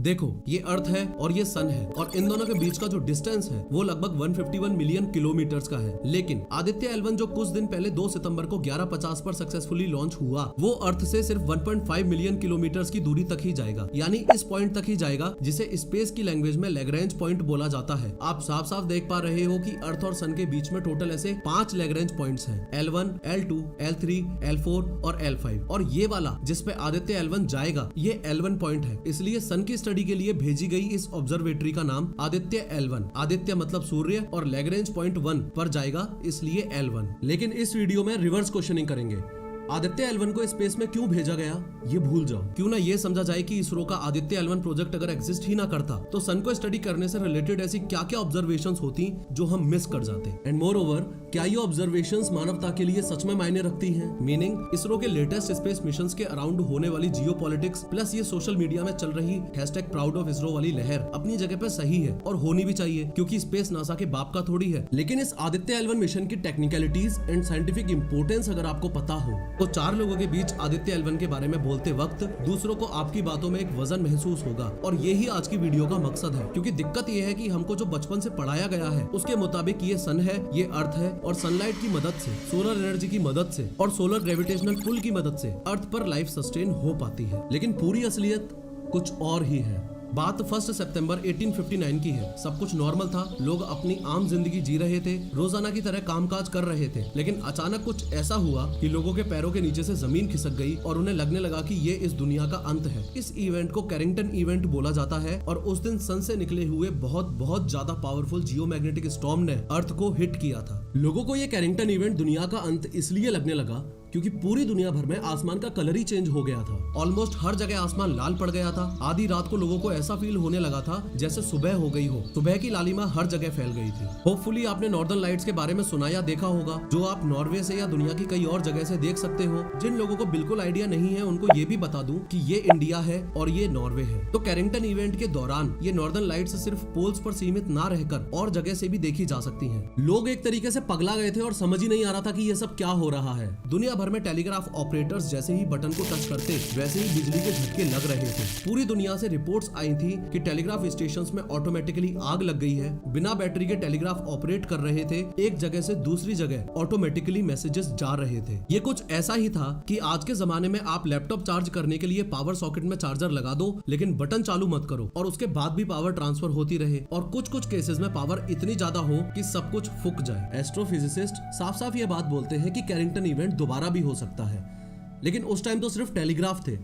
देखो ये अर्थ है और ये सन है और इन दोनों के बीच का जो डिस्टेंस है वो लगभग 151 मिलियन किलोमीटर्स का है। लेकिन आदित्य L1 जो कुछ दिन पहले 2 सितंबर को 11:50 पर सक्सेसफुली लॉन्च हुआ वो अर्थ से सिर्फ 1.5 मिलियन किलोमीटर्स की दूरी तक ही जाएगा, यानी इस पॉइंट तक ही जाएगा जिसे स्पेस की लैंग्वेज में लैग्रेंज पॉइंट बोला जाता है। आप साफ साफ देख पा रहे हो कि अर्थ और सन के बीच में टोटल ऐसे 5 लैग्रेंज पॉइंट्स हैं, L1, L2, L3, L4 और L5। और ये वाला जिसपे आदित्य L1 जाएगा ये L1 पॉइंट है। इसलिए सन की स्टडी के लिए भेजी गई इस ऑब्जर्वेटरी का नाम आदित्य L1, आदित्य मतलब सूर्य और लैग्रेंज पॉइंट 1 पर जाएगा इसलिए L1। लेकिन इस वीडियो में रिवर्स क्वेश्चनिंग करेंगे। आदित्य L1 को स्पेस में क्यों भेजा गया ये भूल जाओ। क्यों ना ये समझा जाए कि इसरो का आदित्य L1 प्रोजेक्ट अगर एग्जिस्ट ही ना करता तो सन को स्टडी करने से रिलेटेड ऐसी क्या क्या ऑब्जर्वेशंस होती जो हम मिस कर जाते। एंड मोर ओवर क्या ये ऑब्जर्वेशंस मानवता के लिए सच में मायने रखती हैं? मीनिंग इसरो के लेटेस्ट स्पेस मिशंस के अराउंड होने वाली जियोपॉलिटिक्स प्लस ये सोशल मीडिया में चल रही #ProudOfISRO वाली लहर अपनी जगह पे सही है और होनी भी चाहिए क्योंकि स्पेस नासा के बाप का थोड़ी है। लेकिन इस आदित्य L1 मिशन की टेक्निकलिटीज एंड साइंटिफिक इंपोर्टेंस अगर आपको पता हो तो 4 लोगों के बीच आदित्य L1 के बारे में बोलते वक्त दूसरों को आपकी बातों में एक वजन महसूस होगा और यही आज की वीडियो का मकसद है। क्योंकि दिक्कत ये है कि हमको जो बचपन से पढ़ाया गया है उसके मुताबिक ये सन है, ये अर्थ है और सनलाइट की मदद से, सोलर एनर्जी की मदद से और सोलर ग्रेविटेशनल पुल की मदद से अर्थ पर लाइफ सस्टेन हो पाती है। लेकिन पूरी असलियत कुछ और ही है। बात 1 सितंबर 1859 की है। सब कुछ नॉर्मल था, लोग अपनी आम जिंदगी जी रहे थे, रोजाना की तरह कामकाज कर रहे थे। लेकिन अचानक कुछ ऐसा हुआ कि लोगों के पैरों के नीचे से जमीन खिसक गई और उन्हें लगने लगा कि ये इस दुनिया का अंत है। इस इवेंट को कैरिंगटन इवेंट बोला जाता है और उस दिन सन से निकले हुए बहुत ज्यादा पावरफुल जियोमैग्नेटिक स्टॉर्म ने अर्थ को हिट किया था। लोगों को ये कैरिंगटन इवेंट दुनिया का अंत इसलिए लगने लगा क्योंकि पूरी दुनिया भर में आसमान का कलर ही चेंज हो गया था। ऑलमोस्ट हर जगह आसमान लाल पड़ गया था। आधी रात को लोगों को ऐसा फील होने लगा था जैसे सुबह हो गई हो। सुबह की लालिमा हर जगह फैल गई थी। होपफुली आपने नॉर्दर्न लाइट्स के बारे में सुना या देखा होगा, जो आप नॉर्वे से या दुनिया की कई और जगह से देख सकते हो। जिन लोगों को बिल्कुल आइडिया नहीं है उनको ये भी बता दूं कि ये इंडिया है और ये नॉर्वे है। तो कैरिंगटन इवेंट के दौरान ये नॉर्दर्न लाइट्स सिर्फ पोल्स पर सीमित ना रहकर और जगह से भी देखी जा सकती है। लोग एक तरीके से पगला गए थे और समझ ही नहीं आ रहा था कि ये सब क्या हो रहा है। दुनिया भर में टेलीग्राफ ऑपरेटर्स जैसे ही बटन को टच करते वैसे ही बिजली के झटके लग रहे थे। पूरी दुनिया से रिपोर्ट्स आई थी कि टेलीग्राफ स्टेशंस में ऑटोमेटिकली आग लग गई है। बिना बैटरी के टेलीग्राफ ऑपरेट कर रहे थे, एक जगह से दूसरी जगह ऑटोमेटिकली मैसेजेस जा रहे थे। ये कुछ ऐसा ही था कि आज के जमाने में आप लैपटॉप चार्ज करने के लिए पावर सॉकेट में चार्जर लगा दो लेकिन बटन चालू मत करो और उसके बाद भी पावर ट्रांसफर होती रहे और कुछ केसेस में पावर इतनी ज्यादा हो कि सब कुछ फूक जाए। एस्ट्रोफिजिसिस्ट साफ साफ ये बात बोलते हैं कि कैरिंगटन इवेंट दोबारा भी हो सकता है। लेकिन उस टाइम तो सिर्फ टेलीग्राफ थे,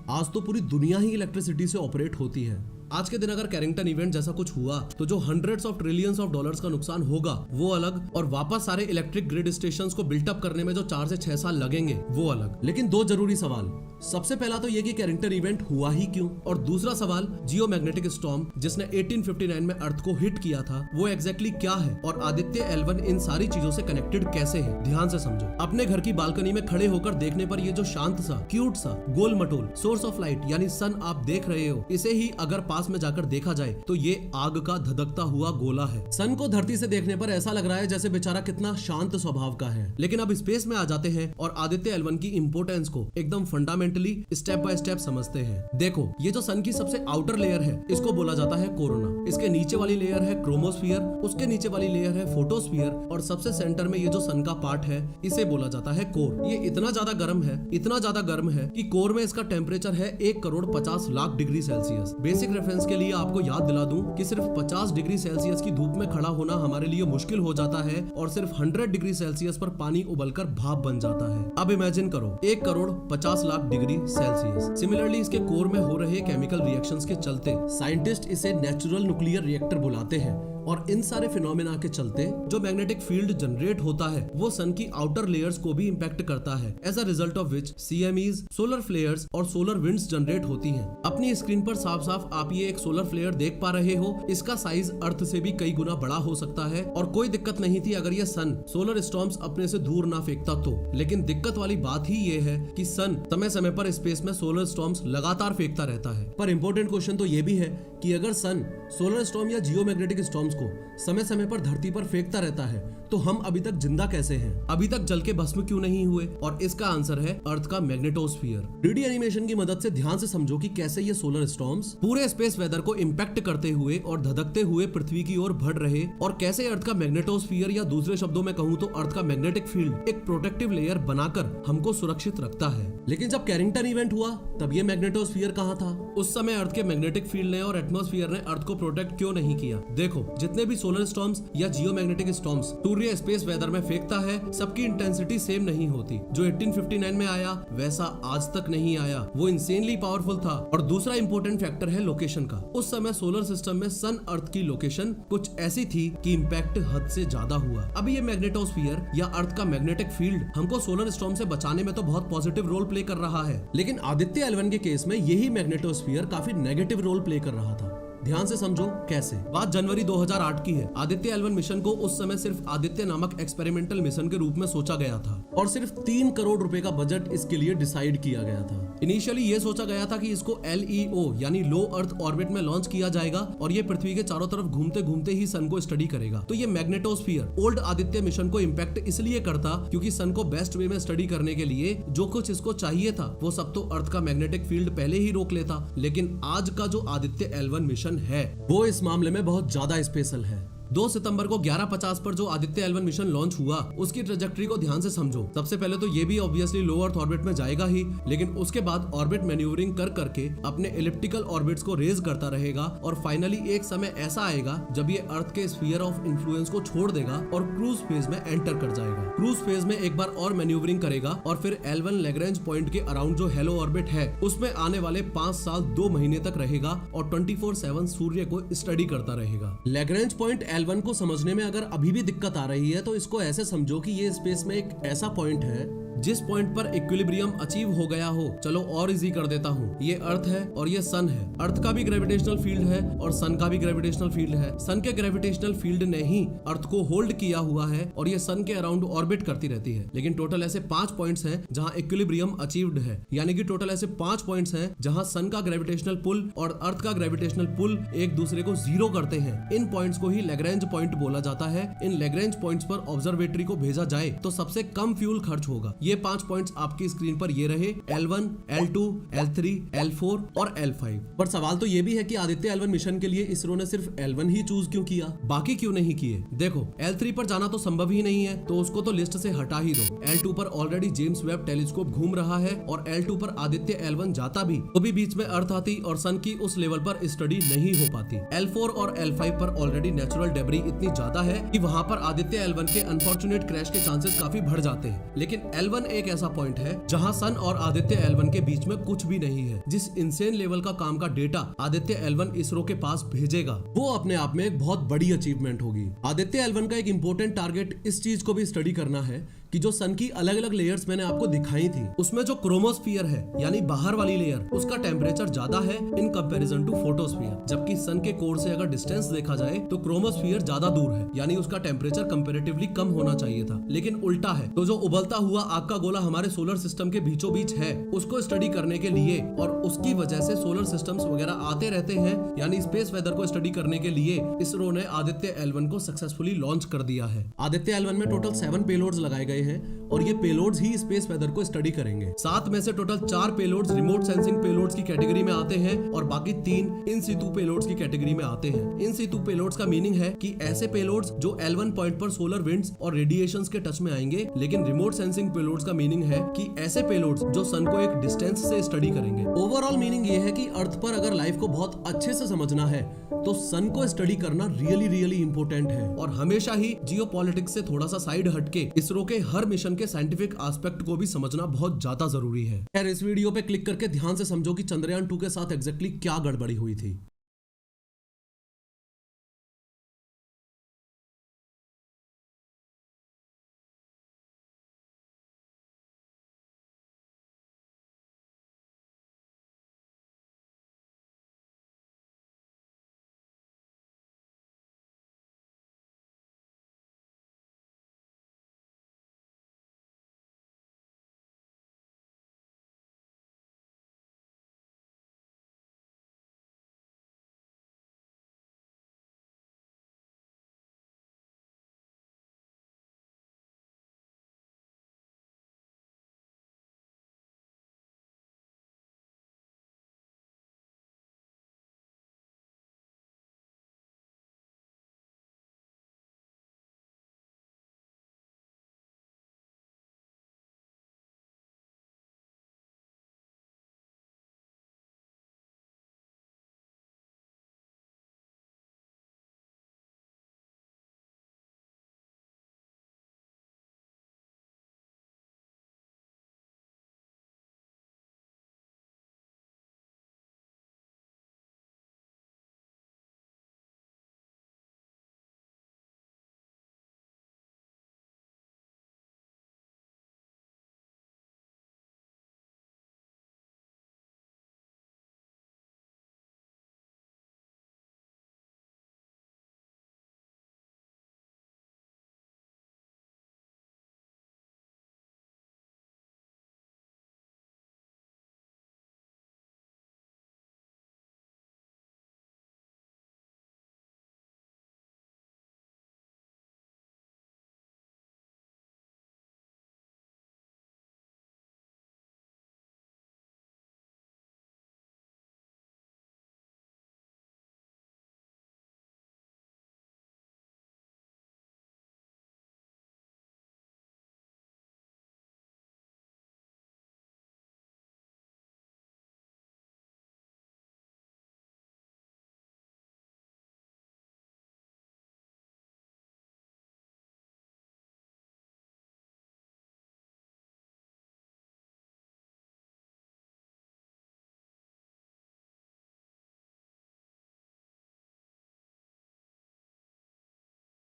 आज तो पूरी दुनिया ही इलेक्ट्रिसिटी से ऑपरेट होती है। आज के दिन अगर कैरिंगटन इवेंट जैसा कुछ हुआ तो जो $100 of trillions का नुकसान होगा वो अलग, और वापस सारे इलेक्ट्रिक ग्रिड स्टेशंस को बिल्टअप करने में जो 4 से 6 साल लगेंगे वो अलग। लेकिन 2 जरूरी सवाल, सबसे पहला तो ये कि कैरिंगटन इवेंट हुआ ही क्यों, और दूसरा सवाल जियोमैग्नेटिक स्टॉर्म जिसने 1859 में अर्थ को हिट किया था वो एग्जैक्टली क्या है और आदित्य L1 इन सारी चीजों से कनेक्टेड कैसे है। ध्यान से समझो। अपने घर की बालकनी में खड़े होकर देखने पर ये जो शांत सा, क्यूट सा, गोल मटोल सोर्स ऑफ लाइट यानी सन आप देख रहे हो, इसे ही अगर पास में जाकर देखा जाए तो ये आग का धधकता हुआ गोला है। सन को धरती से देखने पर ऐसा लग रहा है जैसे बेचारा कितना शांत स्वभाव का है। लेकिन अब स्पेस में आ जाते हैं और आदित्य L1 की इंपोर्टेंस को एकदम फंडामेंटली स्टेप बाय स्टेप समझते हैं। देखो ये जो सन की सबसे आउटर लेयर है इसको बोला जाता है कोरोना। इसके नीचे वाली लेयर है क्रोमोस्फियर, उसके नीचे वाली लेयर है फोटोस्फियर और सबसे सेंटर में ये जो सन का पार्ट है इसे बोला जाता है कोर। ये इतना ज्यादा गर्म है, इतना ज्यादा गर्म है कि कोर में इसका टेम्परेचर है 1,50,00,000 डिग्री सेल्सियस। बेसिक रेफरेंस के लिए आपको याद दिला दूं कि सिर्फ 50 डिग्री सेल्सियस की धूप में खड़ा होना हमारे लिए मुश्किल हो जाता है और सिर्फ 100 डिग्री सेल्सियस पर पानी उबलकर भाप बन जाता है। अब इमेजिन करो 1,50,00,000 डिग्री सेल्सियस। सिमिलरली इसके कोर में हो रहे केमिकल रिएक्शंस के चलते साइंटिस्ट इसे नेचुरल न्यूक्लियर रिएक्टर बुलाते हैं और इन सारे फिनोमेना के चलते जो मैग्नेटिक फील्ड जनरेट होता है वो सन की आउटर लेयर्स को भी इंपैक्ट करता है। As a result of which CMEs, solar flares और सोलर विंड्स जनरेट होती हैं। अपनी स्क्रीन पर साफ साफ आप ये एक सोलर फ्लेयर देख पा रहे हो। इसका साइज अर्थ से भी कई गुना बड़ा हो सकता है और कोई दिक्कत नहीं थी अगर ये सन सोलर स्टॉर्म्स अपने से दूर ना फेंकता तो। लेकिन दिक्कत वाली बात ही ये है कि सन समय समय पर स्पेस में सोलर स्टॉर्म्स लगातार फेंकता रहता है। पर इंपॉर्टेंट क्वेश्चन तो ये भी है कि अगर सन सोलर स्टॉर्म या जियोमैग्नेटिक स्टॉर्म्स को समय समय पर धरती पर फेंकता रहता है तो हम अभी तक जिंदा कैसे हैं? अभी तक जल के भस्म क्यों नहीं हुए? और इसका आंसर है अर्थ का मैग्नेटोस्फीयर। 3D एनिमेशन की मदद से ध्यान से समझो कि कैसे ये सोलर स्टॉर्म्स पूरे स्पेस वेदर को इम्पैक्ट करते हुए और धधकते हुए पृथ्वी की ओर बढ़ रहे, और कैसे अर्थ का मैग्नेटोस्फीयर या दूसरे शब्दों में कहूँ तो अर्थ का मैग्नेटिक फील्ड एक प्रोटेक्टिव लेयर बनाकर हमको सुरक्षित रखता है। लेकिन जब कैरिंगटन इवेंट हुआ तब ये मैग्नेटोस्फीयर कहाँ था? उस समय अर्थ के मैग्नेटिक फील्ड ने और एटमॉस्फेयर ने अर्थ को प्रोटेक्ट क्यों नहीं किया? देखो, जितने भी सोलर स्टॉर्म्स या जियोमैग्नेटिक स्टॉर्म्स सूर्य स्पेस वेदर में फेंकता है, सबकी इंटेंसिटी सेम नहीं होती। जो 1859 में आया वैसा आज तक नहीं आया, वो इंसेनली पावरफुल था। और दूसरा इंपॉर्टेंट फैक्टर है लोकेशन का। उस समय सोलर सिस्टम में सन अर्थ की लोकेशन कुछ ऐसी थी कि इम्पैक्ट हद से ज्यादा हुआ। अभी ये मैग्नेटोस्फीयर या अर्थ का मैग्नेटिक फील्ड हमको सोलर स्टॉर्म से बचाने में तो बहुत पॉजिटिव रोल प्ले कर रहा है, लेकिन आदित्य L1 के केस में यही मैग्नेटोस्फीयर काफी नेगेटिव रोल प्ले कर रहा था। ध्यान से समझो कैसे। बात जनवरी 2008 की है। आदित्य L1 मिशन को उस समय सिर्फ आदित्य नामक एक्सपेरिमेंटल मिशन के रूप में सोचा गया था और सिर्फ 3 करोड़ रुपए का बजट इसके लिए डिसाइड किया गया था। इनिशियली ये सोचा गया था कि इसको LEO यानी लो अर्थ ऑर्बिट में लॉन्च किया जाएगा और ये पृथ्वी के चारों तरफ घूमते घूमते ही सन को स्टडी करेगा। तो ये मैग्नेटोस्फीयर ओल्ड आदित्य मिशन को इम्पैक्ट इसलिए करता क्योंकि सन को बेस्ट वे में स्टडी करने के लिए जो कुछ इसको चाहिए था वो सब तो अर्थ का मैग्नेटिक फील्ड पहले ही रोक लेता। लेकिन आज का जो आदित्य L1 मिशन है वो इस मामले में बहुत ज्यादा स्पेशल है। 2 सितंबर को 11:50 पर जो आदित्य L1 मिशन लॉन्च हुआ उसकी ट्रेजेक्टरी को ध्यान से समझो। सबसे पहले तो ये भी ऑब्वियसली लो अर्थ ऑर्बिट में जाएगा ही, लेकिन उसके बाद ऑर्बिट मैन्यूवरिंग कर करके अपने एलिप्टिकल ऑर्बिट्स को रेज करता रहेगा और फाइनली एक समय ऐसा आएगा जब ये अर्थ के स्फीयर ऑफ इन्फ्लुएंस को छोड़ देगा और क्रूज फेज में एंटर कर जाएगा। क्रूज फेज में एक बार और मैन्यूवरिंग करेगा और फिर L1 लैग्रेंज पॉइंट के अराउंड जो हेलो ऑर्बिट है उसमें आने वाले 5 साल 2 महीने तक रहेगा और 24/7 सूर्य को स्टडी करता रहेगा। लैग्रेंज पॉइंट L1 को समझने में अगर अभी भी दिक्कत आ रही है तो इसको ऐसे समझो कि ये स्पेस में एक ऐसा पॉइंट है जिस पॉइंट पर इक्विलिब्रियम अचीव हो गया हो। चलो और इजी कर देता हूँ, ये अर्थ है और ये सन है। अर्थ का भी ग्रेविटेशनल फील्ड है और सन का भी ग्रेविटेशनल फील्ड है। सन के ग्रेविटेशनल फील्ड ने ही अर्थ को होल्ड किया हुआ है और ये सन के अराउंड ऑर्बिट करती रहती है। लेकिन टोटल ऐसे 5 पॉइंट्स हैं जहाँ इक्विलिब्रियम अचीव्ड है, यानी कि टोटल ऐसे 5 पॉइंट्स हैं जहाँ सन का ग्रेविटेशनल पुल और अर्थ का ग्रेविटेशनल पुल एक दूसरे को जीरो करते हैं। इन पॉइंट्स को ही लैग्रेंज पॉइंट बोला जाता है। इन लैग्रेंज पॉइंट्स पर ऑब्जर्वेटरी को भेजा जाए तो सबसे कम फ्यूल खर्च होगा। ये 5 पॉइंट्स आपकी स्क्रीन पर ये रहे, L1, L2, L3, L4 और L5। पर सवाल तो ये भी है कि आदित्य L1 मिशन के लिए इसरो ने सिर्फ L1 ही चूज क्यों किया, बाकी क्यों नहीं किए? देखो, L3 पर जाना तो संभव ही नहीं है तो उसको तो लिस्ट से हटा ही दो। L2 पर ऑलरेडी जेम्स वेब टेलीस्कोप घूम रहा है और L2 पर आदित्य L1 जाता भी तो भी बीच में अर्थ आती और सन की उस लेवल पर स्टडी नहीं हो पाती। L4 और L5 पर ऑलरेडी नेचुरल डेब्री इतनी ज्यादा है कि वहां पर आदित्य L1 के अनफॉर्चुनेट क्रैश के चांसेस काफी बढ़ जाते हैं। लेकिन L1 एक ऐसा पॉइंट है जहां सन और आदित्य L1 के बीच में कुछ भी नहीं है। जिस इंसेन लेवल का काम का डेटा आदित्य L1 इसरो के पास भेजेगा वो अपने आप में एक बहुत बड़ी अचीवमेंट होगी। आदित्य L1 का एक इंपॉर्टेंट टारगेट इस चीज को भी स्टडी करना है कि जो सन की अलग अलग लेयर्स मैंने आपको दिखाई थी उसमें जो क्रोमोस्फीयर है यानी बाहर वाली लेयर उसका टेम्परेचर ज्यादा है इन कंपैरिजन टू फोटोस्फीयर, जबकि सन के कोर से अगर डिस्टेंस देखा जाए तो क्रोमोस्फीयर ज्यादा दूर है यानी उसका टेम्परेचर कंपैरेटिवली कम होना चाहिए था। लेकिन उल्टा है, तो जो उबलता हुआ आग का गोला हमारे सोलर सिस्टम के बीचों बीच है उसको स्टडी करने के लिए और उसकी वजह से सोलर सिस्टम्स वगैरह आते रहते हैं यानी स्पेस वेदर को स्टडी करने के लिए इसरो ने आदित्य L1 को सक्सेसफुली लॉन्च कर दिया है। आदित्य L1 में टोटल 7 पेलोड्स लगाए गए हैं और ये पेलोड्स ही स्पेस वेदर को स्टडी करेंगे। 7 में से total 4 payloads remote sensing payloads की कैटेगरी में आते हैं और बाकी 3 इन सितु पेलोड्स की कैटेगरी में आते हैं। इन सितु पेलोड्स का मीनिंग है कि ऐसे पेलोड्स जो L1 पॉइंट पर सोलर विंड्स और रेडिएशंस के टच में आएंगे, लेकिन रिमोट सेंसिंग पेलोड्स का मीनिंग है कि ऐसे पेलोड्स जो सन को एक डिस्टेंस से स्टडी करेंगे। ओवरऑल मीनिंग ये है कि अर्थ पर अगर लाइफ को बहुत अच्छे से समझना है तो सन को स्टडी करना रियली इंपॉर्टेंट है और हमेशा ही जियोपॉलिटिक्स से थोड़ा सा साइड हटके इसरो के हर मिशन के साइंटिफिक एस्पेक्ट को भी समझना बहुत ज्यादा जरूरी है। यार इस वीडियो पे क्लिक करके ध्यान से समझो कि चंद्रयान 2 के साथ एग्जैक्टली क्या गड़बड़ी हुई थी।